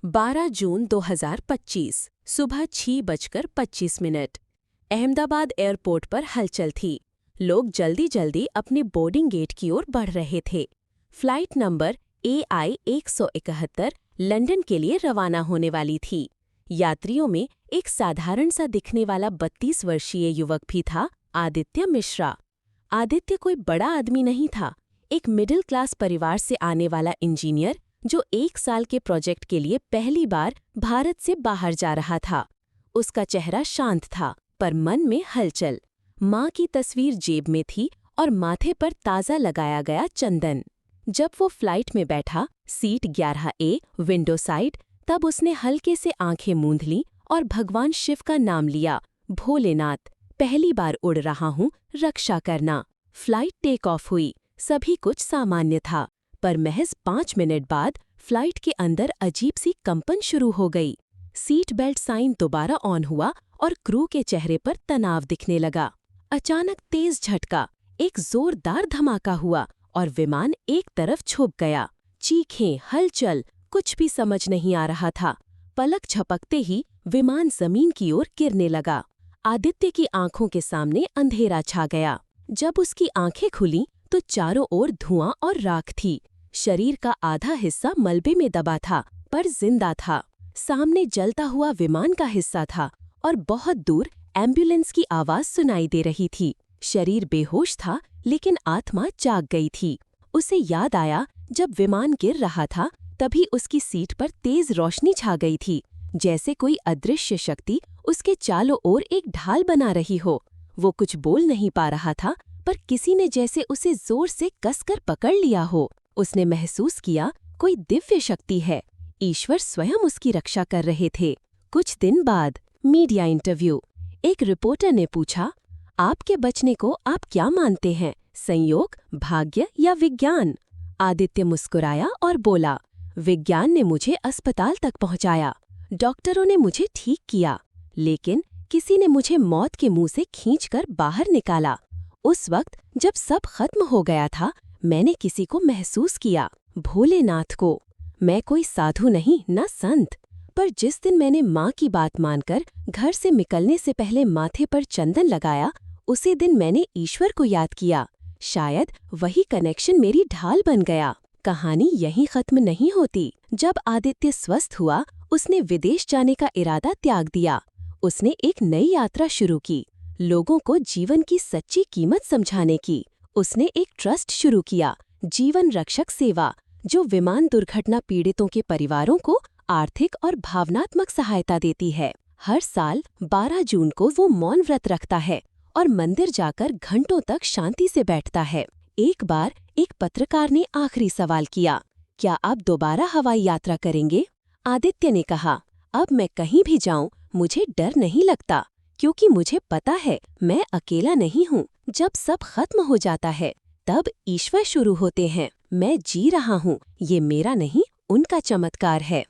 12 जून 2025 सुबह 6:25 अहमदाबाद एयरपोर्ट पर हलचल थी। लोग जल्दी जल्दी अपने बोर्डिंग गेट की ओर बढ़ रहे थे। फ्लाइट नंबर AI 171 लंदन के लिए रवाना होने वाली थी। यात्रियों में एक साधारण सा दिखने वाला 32 वर्षीय युवक भी था, आदित्य मिश्रा। आदित्य कोई बड़ा आदमी नहीं था, एक मिडिल क्लास परिवार से आने वाला इंजीनियर जो 1 साल के प्रोजेक्ट के लिए पहली बार भारत से बाहर जा रहा था। उसका चेहरा शांत था, पर मन में हलचल। माँ की तस्वीर जेब में थी और माथे पर ताज़ा लगाया गया चंदन। जब वो फ्लाइट में बैठा, सीट 11A विंडो साइड, तब उसने हल्के से आंखें मूंद लीं और भगवान शिव का नाम लिया, भोलेनाथ, पहली बार उड़ रहा हूँ, रक्षा करना। फ्लाइट टेक ऑफ हुई, सभी कुछ सामान्य था, पर महज 5 मिनट बाद फ्लाइट के अंदर अजीब सी कंपन शुरू हो गई। सीट बेल्ट साइन दोबारा ऑन हुआ और क्रू के चेहरे पर तनाव दिखने लगा। अचानक तेज झटका, एक जोरदार धमाका हुआ और विमान एक तरफ झुक गया। चीखें, हलचल, कुछ भी समझ नहीं आ रहा था। पलक झपकते ही विमान जमीन की ओर गिरने लगा। आदित्य की आंखों के सामने अंधेरा छा गया। जब उसकी आंखें खुलीं तो चारों ओर धुआं और राख थी। शरीर का आधा हिस्सा मलबे में दबा था, पर जिंदा था। सामने जलता हुआ विमान का हिस्सा था और बहुत दूर एम्बुलेंस की आवाज सुनाई दे रही थी। शरीर बेहोश था, लेकिन आत्मा जाग गई थी। उसे याद आया, जब विमान गिर रहा था तभी उसकी सीट पर तेज रोशनी छा गई थी, जैसे कोई अदृश्य शक्ति उसके चारों ओर एक ढाल बना रही हो। वो कुछ बोल नहीं पा रहा था, पर किसी ने जैसे उसे जोर से कसकर पकड़ लिया हो। उसने महसूस किया, कोई दिव्य शक्ति है, ईश्वर स्वयं उसकी रक्षा कर रहे थे। कुछ दिन बाद मीडिया इंटरव्यू। एक रिपोर्टर ने पूछा, आपके बचने को आप क्या मानते हैं, संयोग, भाग्य या विज्ञान? आदित्य मुस्कुराया और बोला, विज्ञान ने मुझे अस्पताल तक पहुंचाया, डॉक्टरों ने मुझे ठीक किया, लेकिन किसी ने मुझे मौत के मुंह से खींचकर बाहर निकाला। उस वक्त जब सब खत्म हो गया था, मैंने किसी को महसूस किया, भोलेनाथ को। मैं कोई साधु नहीं, न संत, पर जिस दिन मैंने माँ की बात मानकर घर से निकलने से पहले माथे पर चंदन लगाया, उसी दिन मैंने ईश्वर को याद किया। शायद वही कनेक्शन मेरी ढाल बन गया। कहानी यहीं खत्म नहीं होती। जब आदित्य स्वस्थ हुआ, उसने विदेश जाने का इरादा त्याग दिया। उसने एक नई यात्रा शुरू की, लोगों को जीवन की सच्ची कीमत समझाने की। उसने एक ट्रस्ट शुरू किया, जीवन रक्षक सेवा, जो विमान दुर्घटना पीड़ितों के परिवारों को आर्थिक और भावनात्मक सहायता देती है। हर साल 12 जून को वो मौन व्रत रखता है और मंदिर जाकर घंटों तक शांति से बैठता है। एक बार एक पत्रकार ने आखिरी सवाल किया, क्या आप दोबारा हवाई यात्रा करेंगे? आदित्य ने कहा, अब मैं कहीं भी जाऊं, मुझे डर नहीं लगता, क्योंकि मुझे पता है मैं अकेला नहीं हूँ। जब सब खत्म हो जाता है, तब ईश्वर शुरू होते हैं। मैं जी रहा हूँ, ये मेरा नहीं, उनका चमत्कार है।